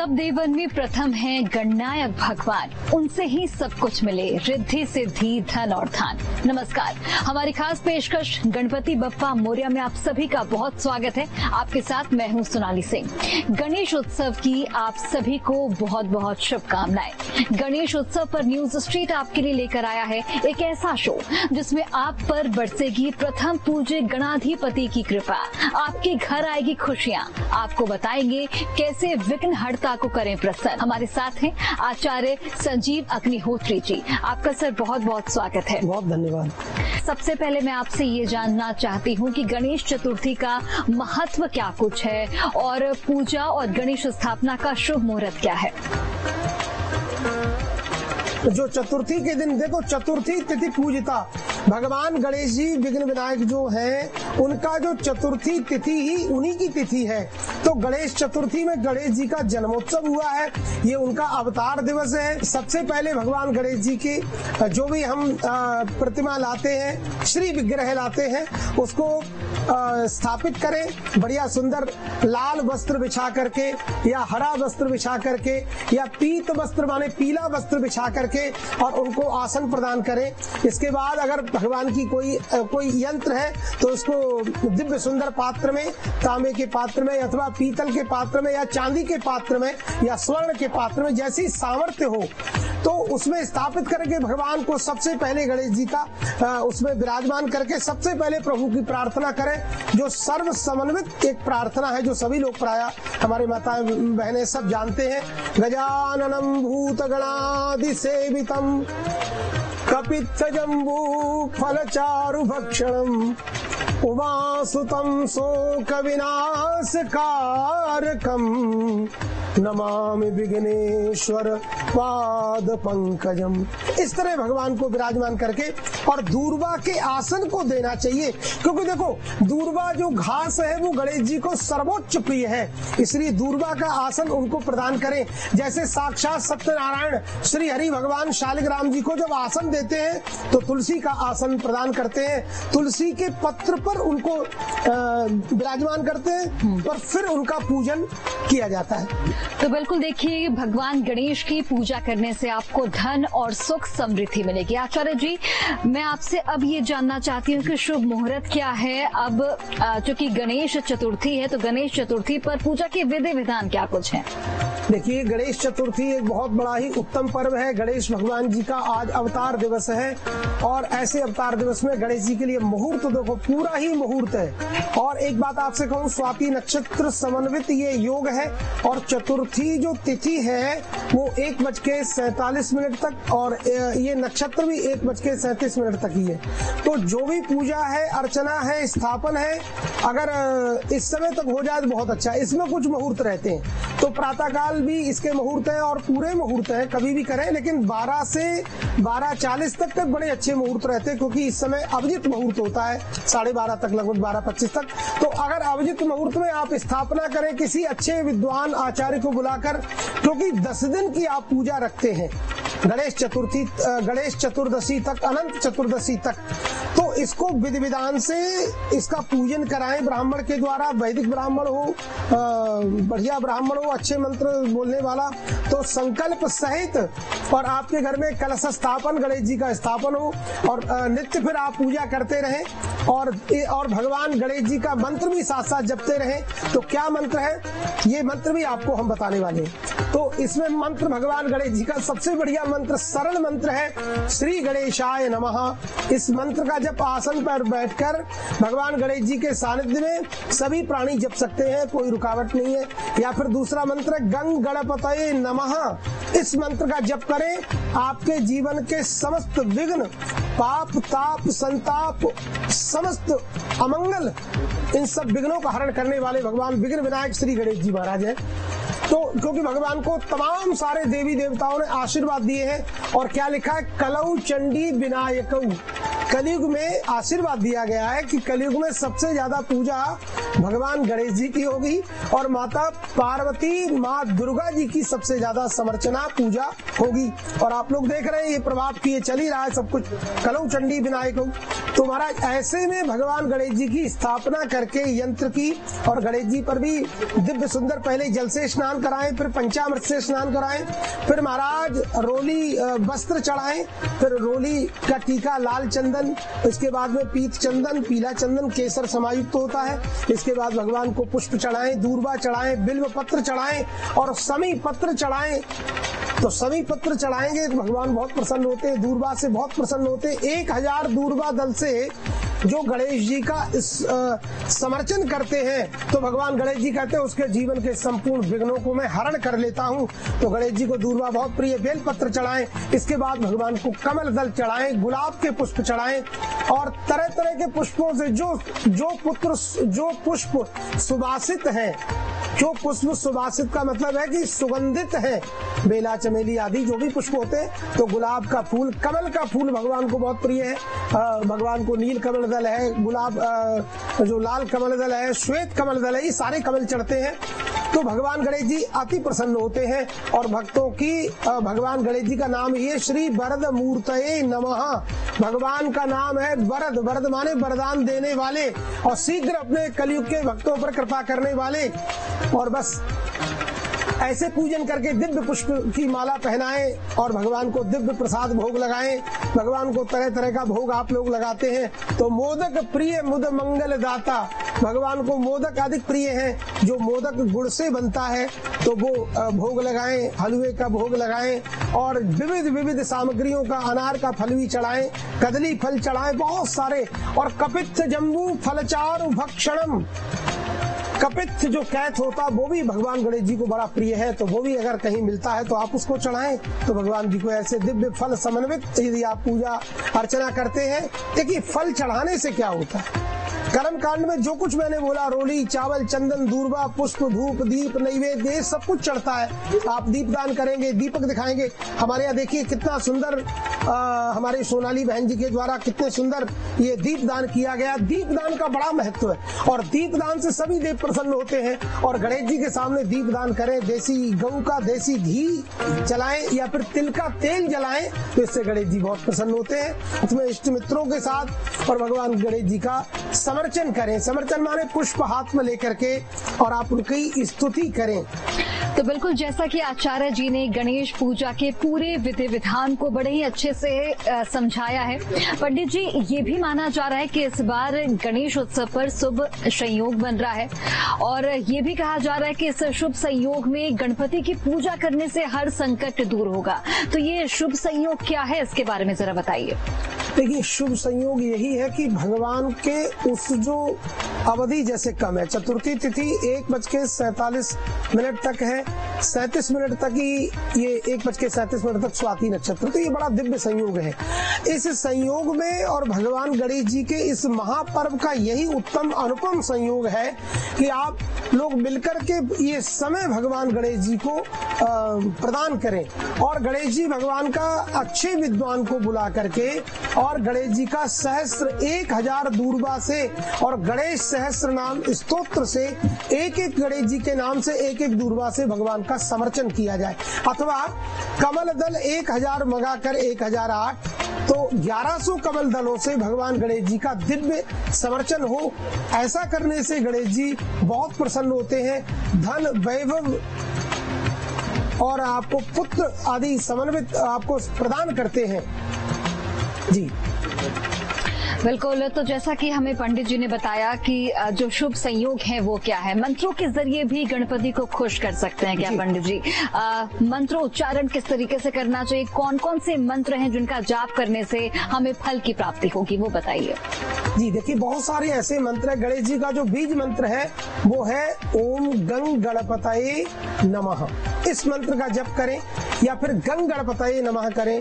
सब देवन में प्रथम हैं गणनायक भगवान, उनसे ही सब कुछ मिले, रिद्धि सिद्धि धन और धान। नमस्कार, हमारी खास पेशकश गणपति बप्पा मोरया में आप सभी का बहुत स्वागत है। आपके साथ मैं हूं सोनाली सिंह। गणेश उत्सव की आप सभी को बहुत बहुत शुभकामनाएं। गणेश उत्सव पर न्यूज स्ट्रीट आपके लिए लेकर आया है एक ऐसा शो जिसमें आप पर बरसेगी प्रथम पूज्य गणाधिपति की कृपा, आपके घर आएगी खुशियाँ, आपको बताएंगे कैसे विघ्नहर्ता को करें प्रसन्न। हमारे साथ हैं आचार्य संजीव अग्निहोत्री जी। आपका सर बहुत बहुत स्वागत है। बहुत धन्यवाद। सबसे पहले मैं आपसे ये जानना चाहती हूँ कि गणेश चतुर्थी का महत्व क्या कुछ है और पूजा और गणेश स्थापना का शुभ मुहूर्त क्या है। जो चतुर्थी के दिन देखो, चतुर्थी तिथि पूजिता भगवान गणेश जी विघ्न विनायक जो हैं, उनका जो चतुर्थी तिथि ही उन्हीं की तिथि है। तो गणेश चतुर्थी में गणेश जी का जन्मोत्सव हुआ है, ये उनका अवतार दिवस है। सबसे पहले भगवान गणेश जी की जो भी हम प्रतिमा लाते हैं, श्री विग्रह लाते हैं, उसको स्थापित करें बढ़िया सुंदर लाल वस्त्र बिछा करके या हरा वस्त्र बिछा करके या पीत वस्त्र माने पीला वस्त्र बिछा करके और उनको आसन प्रदान करें। इसके बाद अगर भगवान की कोई यंत्र है तो उसको दिव्य सुंदर पात्र में, तांबे के पात्र में अथवा पीतल के पात्र में या चांदी के पात्र में या स्वर्ण के पात्र में, जैसी सामर्थ्य हो तो उसमें स्थापित करके भगवान को सबसे पहले गणेश जी का उसमें विराजमान करके सबसे पहले प्रभु की प्रार्थना करें, जो सर्व समन्वित एक प्रार्थना है जो सभी लोग प्रायः हमारे माताएं बहनें सब जानते हैं। गजाननम भूत गणादि सेवितम कपित्थ जम्बू फलचारु भक्षणम उमासुतम शोक विनाशकारकम नमामि विघ्नेश्वर पाद पंकजम। इस तरह भगवान को विराजमान करके और दूर्वा के आसन को देना चाहिए, क्योंकि देखो दूर्वा जो घास है वो गणेश जी को सर्वोच्च प्रिय है, इसलिए दूर्वा का आसन उनको प्रदान करें। जैसे साक्षात सत्यनारायण श्री हरि भगवान शालिग्राम जी को जब आसन देते हैं तो तुलसी का आसन प्रदान करते हैं, तुलसी के पत्र पर उनको विराजमान करते हैं और फिर उनका पूजन किया जाता है। तो बिल्कुल देखिए, भगवान गणेश की पूजा करने से आपको धन और सुख समृद्धि मिलेगी। आचार्य जी, मैं आपसे अब ये जानना चाहती हूँ कि शुभ मुहूर्त क्या है। अब चूंकि गणेश चतुर्थी है तो गणेश चतुर्थी पर पूजा के विधि विधान क्या कुछ है। देखिए, गणेश चतुर्थी एक बहुत बड़ा ही उत्तम पर्व है। गणेश भगवान जी का आज अवतार दिवस है और ऐसे अवतार दिवस में गणेश जी के लिए मुहूर्त देखो पूरा ही मुहूर्त है। और एक बात आपसे कहूँ, स्वाति नक्षत्र समन्वित ये योग है और चतुर्थी जो तिथि है वो 1:47 तक और ये नक्षत्र भी 1:37 तक ही है। तो जो भी पूजा है, अर्चना है, स्थापन है, अगर इस समय तक हो जाए तो बहुत अच्छा है। इसमें कुछ मुहूर्त रहते हैं तो प्रातःकाल भी इसके मुहूर्त हैं और पूरे मुहूर्त हैं, कभी भी करें, लेकिन 12 से 12:40 तक बड़े अच्छे मुहूर्त रहते हैं, क्योंकि इस समय अभिजित मुहूर्त होता है 12:30 तक, लगभग 12:25 तक। तो अगर अभिजित मुहूर्त में आप स्थापना करें किसी अच्छे विद्वान आचार्य को बुलाकर, क्योंकि 10 दिन की आप पूजा रखते हैं गणेश चतुर्दशी तक, अनंत चतुर्दशी तक, तो इसको विधि विधान से इसका पूजन कराएं ब्राह्मण के द्वारा। वैदिक ब्राह्मण हो, बढ़िया ब्राह्मण हो, अच्छे मंत्र बोलने वाला, तो संकल्प सहित और आपके घर में कलश स्थापन, गणेश जी का स्थापन हो और नित्य फिर आप पूजा करते रहें और भगवान गणेश जी का मंत्र भी साथ साथ जपते रहें। तो क्या मंत्र है, ये मंत्र भी आपको हम बताने वाले हैं। तो इसमें मंत्र भगवान गणेश जी का सबसे बढ़िया मंत्र, सरल मंत्र है, श्री गणेशाय नमः। इस मंत्र का जब आसन पर बैठकर भगवान गणेश जी के सानिध्य में सभी प्राणी जप सकते हैं, कोई रुकावट नहीं है। या फिर दूसरा मंत्र गंग गणपतये नमः। इस मंत्र का जप करें, आपके जीवन के समस्त विघ्न, पाप, ताप, संताप, समस्त अमंगल, इन सब विघ्नों का हरण करने वाले भगवान विघ्न विनायक श्री गणेश जी महाराज हैं। तो क्योंकि भगवान को तमाम सारे देवी देवताओं ने आशीर्वाद दिए हैं और क्या लिखा है, कलौ चंडी विनायकौ, कलयुग में आशीर्वाद दिया गया है कि कलयुग में सबसे ज्यादा पूजा भगवान गणेश जी की होगी और माता पार्वती माँ दुर्गा जी की सबसे ज्यादा समर्चना पूजा होगी। और आप लोग देख रहे हैं ये प्रभाव की ये चल ही रहा है सब कुछ, कलौ चंडी विनायक। तो महाराज ऐसे में भगवान गणेश जी की स्थापना करके यंत्र की, और गणेश जी पर भी दिव्य सुंदर पहले जल से स्नान कराएं, फिर पंचामृत से स्नान कराएं, फिर महाराज रोली वस्त्र चढ़ाएं, फिर रोली का टीका लाल चंदन, इसके बाद में पीत चंदन, पीला चंदन केसर समायुक्त होता है। इसके बाद भगवान को पुष्प चढ़ाएं, दूर्वा चढ़ाएं, बिल्व पत्र चढ़ाएं और समी पत्र चढ़ाएं। तो सभी पत्र चढ़ाएंगे तो भगवान बहुत प्रसन्न होते हैं, दूर्वा से बहुत प्रसन्न होते हैं। 1000 दूर्वा दल से जो गणेश जी का समर्चन करते हैं तो भगवान गणेश जी कहते हैं उसके जीवन के संपूर्ण विघ्नों को मैं हरण कर लेता हूँ। तो गणेश जी को दूर्वा बहुत प्रिय, बेल पत्र चढ़ाएं, इसके बाद भगवान को कमल दल चढ़ाएं, गुलाब के पुष्प चढ़ाएं और तरह तरह के पुष्पों से जो पुष्प सुवासित हैं, जो पुष्प सुवासित का मतलब है कि सुगंधित है, बेला चमेली आदि जो भी पुष्प होते हैं। तो गुलाब का फूल, कमल का फूल भगवान को बहुत प्रिय है, भगवान को नील कमल दल है, गुलाब जो लाल कमल दल है, श्वेत कमल दल है, ये सारे कमल चढ़ते हैं। तो भगवान गणेश जी अति प्रसन्न होते हैं और भक्तों की भगवान गणेश जी का नाम ये श्री वरद मूर्तये नमः, भगवान का नाम है वरद, वरद माने वरदान देने वाले और शीघ्र अपने कलयुग के भक्तों पर कृपा करने वाले। और बस ऐसे पूजन करके दिव्य पुष्प की माला पहनाएं और भगवान को दिव्य प्रसाद भोग लगाएं। भगवान को तरह तरह का भोग आप लोग लगाते हैं। तो मोदक प्रिय मुद मंगल दाता, भगवान को मोदक अधिक प्रिय है। जो मोदक गुड़ से बनता है तो वो भोग लगाएं, हलवे का भोग लगाएं और विविध विविध सामग्रियों का, अनार का फल भी चढ़ाएं, कदली फल चढ़ाएं बहुत सारे, और कपित्थ जम्बू फलचारु भक्षणम, कपित्थ जो कैथ होता वो भी भगवान गणेश जी को बड़ा प्रिय है। तो वो भी अगर कहीं मिलता है तो आप उसको चढ़ाएं। तो भगवान जी को ऐसे दिव्य फल समन्वित यदि आप पूजा अर्चना करते हैं। देखिए फल चढ़ाने से क्या होता है, कर्म कांड में जो कुछ मैंने बोला, रोली, चावल, चंदन, दूर्वा, पुष्प, धूप, दीप, नैवेद्य सब कुछ चढ़ता है। आप दीपदान करेंगे, दीपक दिखाएंगे। हमारे यहाँ देखिए कितना सुंदर हमारे सोनाली बहन जी के द्वारा कितने सुंदर ये दीपदान किया गया। दीपदान का बड़ा महत्व है और दीपदान से सभी देव प्रसन्न होते हैं। और गणेश जी के सामने दीपदान करें, देसी गऊ का देसी घी जलाएं या फिर तिल का तेल जलाएं तो इससे गणेश जी बहुत प्रसन्न होते हैं। उसमें इष्ट मित्रों के साथ और भगवान गणेश जी का समर्चन करें। समर्चन माने पुष्प हाथ में लेकर के और आप उनकी स्तुति करें। तो बिल्कुल जैसा कि आचार्य जी ने गणेश पूजा के पूरे विधि विधान को बड़े ही अच्छे से समझाया है। पंडित जी, ये भी माना जा रहा है कि इस बार गणेश उत्सव पर शुभ संयोग बन रहा है और ये भी कहा जा रहा है कि इस शुभ संयोग में गणपति की पूजा करने से हर संकट दूर होगा। तो ये शुभ संयोग क्या है, इसके बारे में जरा बताइए। देखिए शुभ संयोग यही है कि भगवान के उस जो अवधि जैसे कम है, चतुर्थी तिथि 1:47 तक है, 37 मिनट तक ही ये 1:37 तक स्वाति नक्षत्र, तो ये बड़ा दिव्य संयोग है। इस संयोग में और भगवान गणेश जी के इस महापर्व का यही उत्तम अनुपम संयोग है कि आप लोग मिलकर के ये समय भगवान गणेश जी को प्रदान करें और गणेश जी भगवान का अच्छे विद्वान को बुला करके और गणेश जी का सहस्त्र 1000 दूर्वा से और गणेश सहस्त्र नाम स्तोत्र से एक एक गणेश जी के नाम से एक एक दूर्वा से भगवान का समर्चन किया जाए, अथवा कमल दल 1000 मंगाकर 1008 तो 1100 कमल दलों से भगवान गणेश जी का दिव्य समर्चन हो। ऐसा करने से गणेश जी बहुत प्रसन्न होते हैं, धन वैभव और आपको पुत्र आदि समन्वित आपको प्रदान करते हैं। जी बिल्कुल। तो जैसा कि हमें पंडित जी ने बताया कि जो शुभ संयोग है वो क्या है, मंत्रों के जरिए भी गणपति को खुश कर सकते हैं क्या पंडित जी? मंत्र उच्चारण किस तरीके से करना चाहिए, कौन कौन से मंत्र हैं जिनका जाप करने से हमें फल की प्राप्ति होगी, वो बताइए। जी देखिए बहुत सारे ऐसे मंत्र है। गणेश जी का जो बीज मंत्र है वो है ओम गंग गणपतये नमः। इस मंत्र का जप करें या फिर गंग गणपतये नमः करें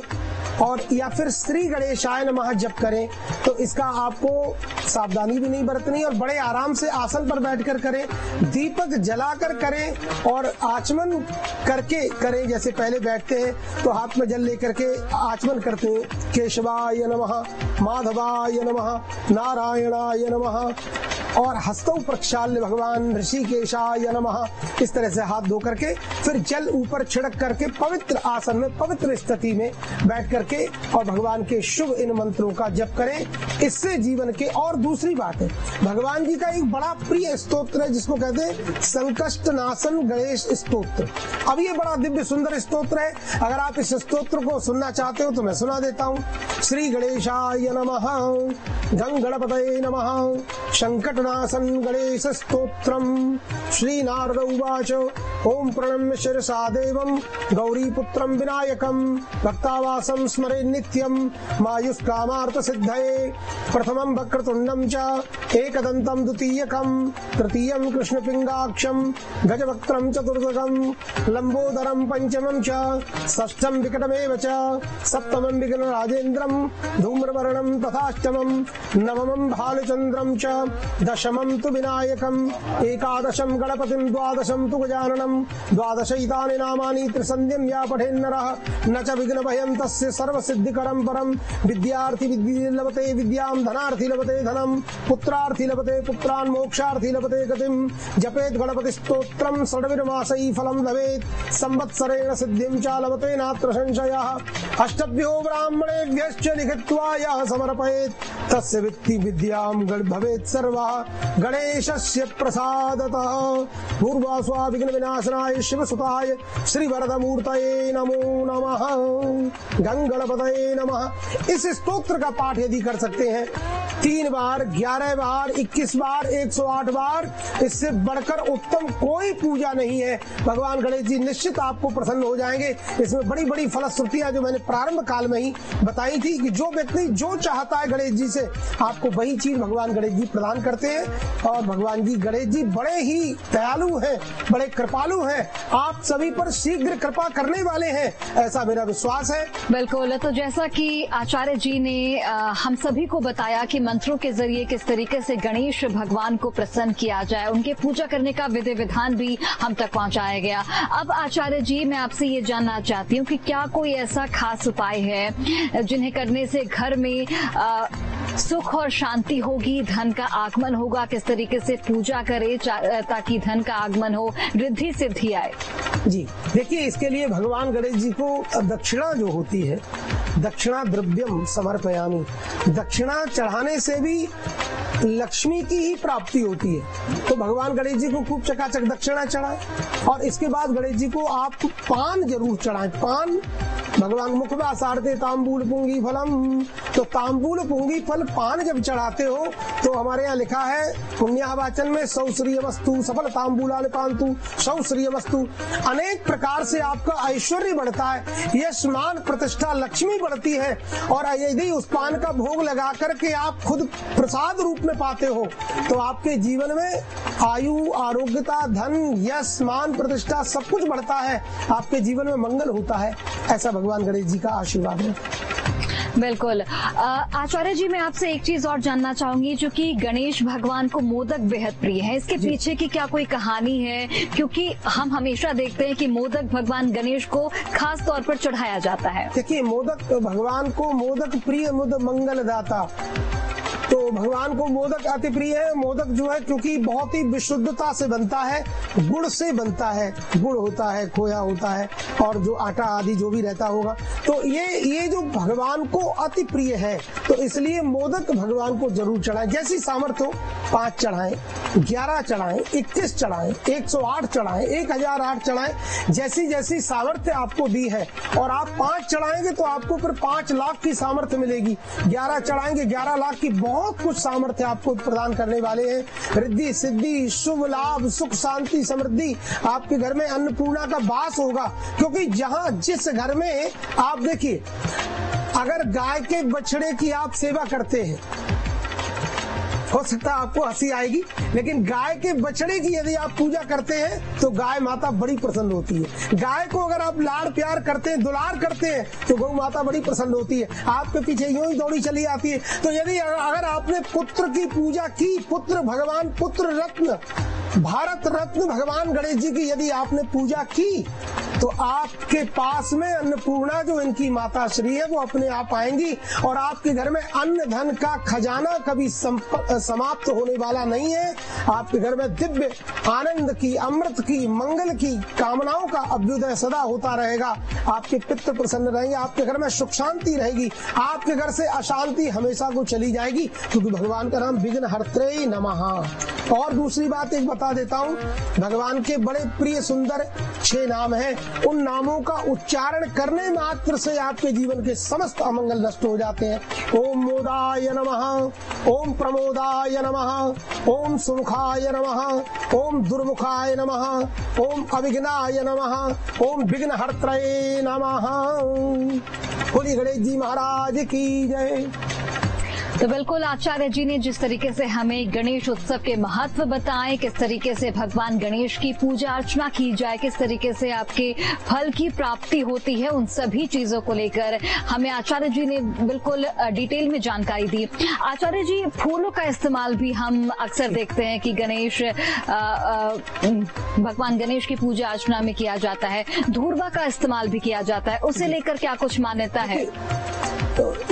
और या फिर श्री गणेशाय नमः जप करें तो इसका आपको सावधानी भी नहीं बरतनी और बड़े आराम से आसन पर बैठकर करें, दीपक जलाकर करें और आचमन करके करें। जैसे पहले बैठते हैं तो हाथ में जल लेकर के आचमन करते हैं, केशवाय नमः, माधवाय नमः, नारायणाय नमः, और हस्तों प्रक्षाल्य भगवान ऋषिकेशाय नमः, इस तरह से हाथ धो करके फिर जल ऊपर छिड़क करके पवित्र आसन में पवित्र स्थिति में बैठ करके और भगवान के शुभ इन मंत्रों का जप करें। इससे जीवन के, और दूसरी बात है, भगवान जी का एक बड़ा प्रिय स्तोत्र है जिसको कहते हैं संकष्ट नाशन गणेश स्तोत्र। अब ये बड़ा दिव्य सुंदर स्तोत्र है, अगर आप इस स्तोत्र को सुनना चाहते हो तो मैं सुना देता हूँ। श्री गणेशाय नमः, गं गणपतये नमः, संकट नाशन गणेश स्तोत्रम। श्री नारद उवाच ओम प्रणम्य शिरसा देवं गौरीपुत्रं विनायकं भक्तावासं स्मरे नित्यं मायुष्कामार्थ सिद्धये। प्रथमं वक्रतुण्डं च एकदन्तं द्वितीयकं तृतीयं कृष्णपिंगाक्षं गजवक्त्रं चतुर्थकं लंबोदरं पंचमं च षष्ठं विकटमेव च सप्तमं विघ्नराजेन्द्रं धूम्रवर्णं तथाष्टमं नवमं भालचन्द्रं च दशमं तु विनायकं एकादशं गणपतिं द्वादशं तु गजाननं द्वादशैतानि नामानि त्रिसन्ध्यं या पठेन्नरः न च विघ्नभयं तस्य सर्वसिद्धिकरं परं। विद्यार्थी लभते विद्यां, धनार्थी लभते धनं, पुत्रार्थी लभते पुत्रान्, मोक्षार्थी लभते गतिं। जपेत् गणपति स्तोत्रं षड्विर्मासैः फलं लभेत्, संवत्सरेण सिद्धिं च लभते नात्र संशयः। अष्टभ्यो ब्राह्मणेभ्यश्च लिखित्वा यः समर्पयेत् तस्य विद्यां भवेत् सर्वः गणेशस्य प्रसादतः। पूर्वास्वा विघ्न विनाशनाय शिवसुताय श्री वरदमूर्तये नमो नमः, गं गणपतये नमः। इस स्तोत्र का पाठ यदि कर सकते हैं 3 बार, 11 बार, 21 बार, 108 बार, इससे बढ़कर उत्तम कोई पूजा नहीं है। भगवान गणेश जी निश्चित आपको प्रसन्न हो जाएंगे। इसमें बड़ी बड़ी फलश्रुतियां जो मैंने प्रारंभ काल में ही बताई थी कि जो व्यक्ति जो चाहता है गणेश जी से आपको वही चीज भगवान गणेश जी प्रदान करते हैं। और भगवान जी गणेश जी बड़े ही दयालु हैं, बड़े कृपालु हैं, आप सभी पर शीघ्र कृपा करने वाले हैं, ऐसा मेरा विश्वास है। बिल्कुल, तो जैसा कि आचार्य जी ने हम सभी को बताया कि मंत्रों के जरिए किस तरीके से गणेश भगवान को प्रसन्न किया जाए, उनके पूजा करने का विधि विधान भी हम तक पहुंचाया गया। अब आचार्य जी मैं आपसे ये जानना चाहती हूँ कि क्या कोई ऐसा खास उपाय है जिन्हें करने से घर में सुख और शांति होगी, धन का आगमन होगा, किस तरीके से पूजा करे ताकि धन का आगमन हो, रिद्धि सिद्धि आए? जी देखिए, इसके लिए भगवान गणेश जी को दक्षिणा जो होती है, दक्षिणा द्रव्यम समर्पयामि, दक्षिणा चढ़ाने से भी लक्ष्मी की ही प्राप्ति होती है। तो भगवान गणेश जी को खूब चकाचक दक्षिणा चढ़ाएं और इसके बाद गणेश जी को आप पान जरूर चढ़ाएं। पान भगवान मुखवा सारते तांबूल पुंगी फलम, तो तांबूल पुंगी फल पान जब चढ़ाते हो तो हमारे यहाँ लिखा है पुण्यावाचन में सौ श्रीय वस्तु सफल तांबूलाल पांतु सौ श्रीय वस्तु। अनेक प्रकार से आपका ऐश्वर्य बढ़ता है, यश मान प्रतिष्ठा लक्ष्मी बढ़ती है। और यदि उस पान का भोग लगा करके आप खुद प्रसाद रूप में पाते हो तो आपके जीवन में आयु, आरोग्यता, धन, यश, मान, प्रतिष्ठा सब कुछ बढ़ता है, आपके जीवन में मंगल होता है। ऐसा भगवान गणेश जी का आशीर्वाद है। बिल्कुल। आचार्य जी मैं आपसे एक चीज और जानना चाहूंगी, जो कि गणेश भगवान को मोदक बेहद प्रिय है, इसके पीछे की क्या कोई कहानी है? क्योंकि हम हमेशा देखते हैं कि मोदक भगवान गणेश को खास तौर पर चढ़ाया जाता है। देखिए, मोदक भगवान को मोदक प्रिय मुद मंगल दाता, तो भगवान को मोदक अति प्रिय है। मोदक जो है क्योंकि बहुत ही विशुद्धता से बनता है, गुड़ से बनता है, गुड़ होता है, खोया होता है और जो आटा आदि जो भी रहता होगा, तो ये जो भगवान को अति प्रिय है, तो इसलिए मोदक भगवान को जरूर चढ़ाएं। जैसी सामर्थ्य हो 5 चढ़ाएं, 11 चढ़ाएं, 21 चढ़ाएं, 108 चढ़ाएं, 1008 चढ़ाएं, जैसी जैसी सामर्थ्य आपको दी है। और आप 5 चढ़ाएंगे तो आपको फिर 5 लाख की सामर्थ्य मिलेगी, 11 चढ़ाएंगे 11 लाख की बहुत कुछ सामर्थ्य आपको प्रदान करने वाले हैं। रिद्धि सिद्धि, शुभ लाभ, सुख शांति समृद्धि, आपके घर में अन्नपूर्णा का वास होगा। क्योंकि जहां जिस घर में आप देखिए, अगर गाय के बछड़े की आप सेवा करते हैं हो सकता है आपको हंसी आएगी, लेकिन गाय के बछड़े की यदि आप पूजा करते हैं तो गाय माता बड़ी प्रसन्न होती है। गाय को अगर आप लाड़ प्यार करते हैं, दुलार करते हैं, तो गौ माता बड़ी प्रसन्न होती है, आपके पीछे यूं ही दौड़ी चली आती है। तो यदि अगर आपने पुत्र की पूजा की, पुत्र भगवान, पुत्र रत्न, भारत रत्न भगवान गणेश जी की यदि आपने पूजा की, तो आपके पास में अन्नपूर्णा जो इनकी माता श्री है वो अपने आप आएंगी और आपके घर में अन्न धन का खजाना कभी समाप्त होने वाला नहीं है। आपके घर में दिव्य आनंद की, अमृत की, मंगल की कामनाओं का अभ्युदय सदा होता रहेगा। आपके पितृ प्रसन्न रहेंगे, आपके घर में सुख शांति रहेगी, आपके घर से अशांति हमेशा को चली जाएगी, क्योंकि भगवान का नाम विघ्न हर्त्रे नमः। और दूसरी बात एक बता देता हूँ, भगवान के बड़े प्रिय सुंदर 6 नाम हैं। उन नामों का उच्चारण करने मात्र से आपके जीवन के समस्त अमंगल नष्ट हो जाते हैं। ओम मोदाय नमः, ओम प्रमोदाय नमः, ओम सुमुखाय नमः, ओम दुर्मुखाय नमः, ओम अविघ्नाय नमः, ओम विघ्नहर्त्रे नमः। बोलिए गणेश जी महाराज की जय। तो बिल्कुल आचार्य जी ने जिस तरीके से हमें गणेश उत्सव के महत्व बताए, किस तरीके से भगवान गणेश की पूजा अर्चना की जाए, किस तरीके से आपके फल की प्राप्ति होती है, उन सभी चीजों को लेकर हमें आचार्य जी ने बिल्कुल डिटेल में जानकारी दी। आचार्य जी, फूलों का इस्तेमाल भी हम अक्सर देखते हैं कि गणेश भगवान गणेश की पूजा अर्चना में किया जाता है, धूर्वा का इस्तेमाल भी किया जाता है, उसे लेकर क्या कुछ मान्यता है?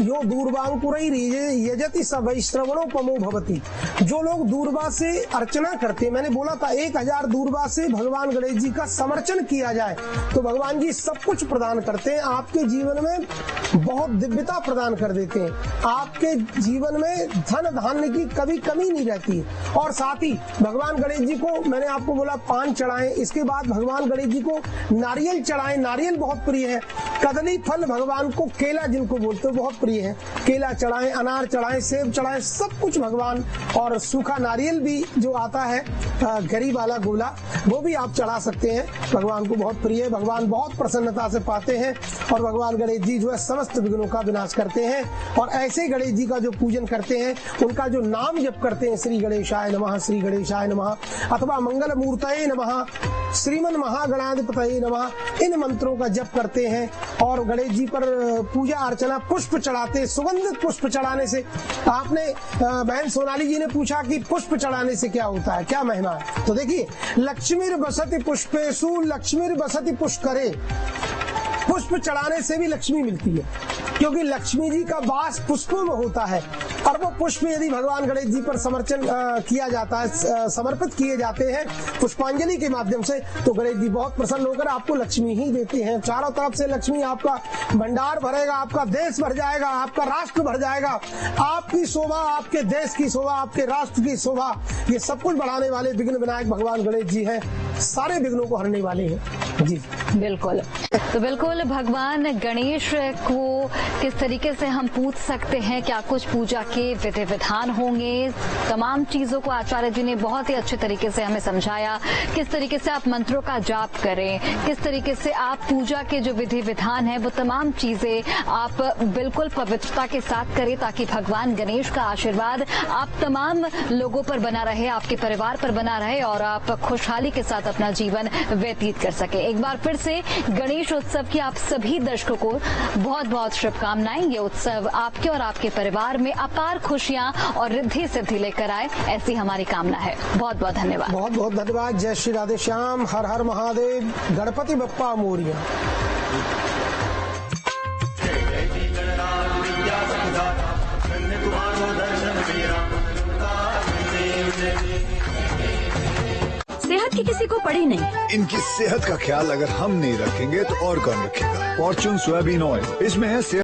यो दूर्वांकुरई यजति स वैश्रवणोपमो भवति। जो लोग दूर्वा से अर्चना करते, मैंने बोला था 1000 दूर्वा से भगवान गणेश जी का समर्चन किया जाए तो भगवान जी सब कुछ प्रदान करते हैं, आपके जीवन में बहुत दिव्यता प्रदान कर देते हैं, आपके जीवन में धन धान्य की कभी कमी नहीं रहती है। और साथ ही भगवान गणेश जी को मैंने आपको बोला पान चढ़ाएं, इसके बाद भगवान गणेश जी को नारियल चढ़ाएं, नारियल बहुत प्रिय है। कदली फल भगवान को, केला जिनको बोलते हो बहुत प्रिय है, केला चढ़ाएं, अनार चढ़ाएं, सेब चढ़ाएं, सब कुछ भगवान। और सूखा नारियल भी जो आता है गरीब वाला गोला, वो भी आप चढ़ा सकते हैं, भगवान को बहुत प्रिय है, भगवान बहुत प्रसन्नता से पाते हैं। और भगवान गणेश जी जो है समस्त विघ्नों का विनाश करते हैं। और ऐसे गणेश जी का जो पूजन करते हैं, उनका जो नाम जप करते हैं, श्री गणेशाय नमः, श्री गणेशाय नमः, अथवा मंगल मूर्तये नमः, श्रीमन महागणाधिपतये नमः, इन मंत्रों का जप करते हैं। और गणेश जी पर पूजा अर्चना, पुष्प चढ़ाते, सुगंधित पुष्प चढ़ाने से। आपने बहन सोनाली जी ने पूछा कि पुष्प चढ़ाने से क्या होता है, क्या महिमा है? तो देखिए, लक्ष्मीर बसति पुष्पेषु लक्ष्मीर बसति पुष्करे, पुष्प चढ़ाने से भी लक्ष्मी मिलती है, क्योंकि लक्ष्मी जी का वास पुष्पों में होता है। और वो पुष्प यदि भगवान गणेश जी पर समर्चन किया जाता है, समर्पित किए जाते हैं पुष्पांजलि के माध्यम से, तो गणेश जी बहुत प्रसन्न होकर आपको लक्ष्मी ही देते हैं। चारों तरफ से लक्ष्मी आपका भंडार भरेगा, आपका देश भर जाएगा, आपका राष्ट्र भर जाएगा। आपकी शोभा, आपके देश की शोभा, आपके राष्ट्र की शोभा, ये सब कुछ बढ़ाने वाले विघ्न विनायक भगवान गणेश जी हैं, सारे विघ्नों को हरने वाले हैं जी। बिल्कुल, तो बिल्कुल भगवान गणेश को किस तरीके से हम पूज सकते हैं, क्या कुछ पूजा के विधि विधान होंगे, तमाम चीजों को आचार्य जी ने बहुत ही अच्छे तरीके से हमें समझाया। किस तरीके से आप मंत्रों का जाप करें, किस तरीके से आप पूजा के जो विधि विधान है वो तमाम चीजें आप बिल्कुल पवित्रता के साथ करें, ताकि भगवान गणेश का आशीर्वाद आप तमाम लोगों पर बना रहे, आपके परिवार पर बना रहे और आप खुशहाली के साथ अपना जीवन व्यतीत कर सके। एक बार फिर से गणेश उत्सव की आप सभी दर्शकों को बहुत बहुत शुभकामनाएं। ये उत्सव आपके और आपके परिवार में अपार खुशियां और रिद्धि सिद्धि लेकर आए, ऐसी हमारी कामना है। बहुत बहुत धन्यवाद। बहुत बहुत धन्यवाद। जय श्री राधे श्याम। हर हर महादेव। गणपति बप्पा मोरिया। सेहत की किसी को पड़ी नहीं। इनकी सेहत का ख्याल अगर हम नहीं रखेंगे तो और कौन रखेगा? फॉर्च्यून सोयाबीन ऑयल, इसमें है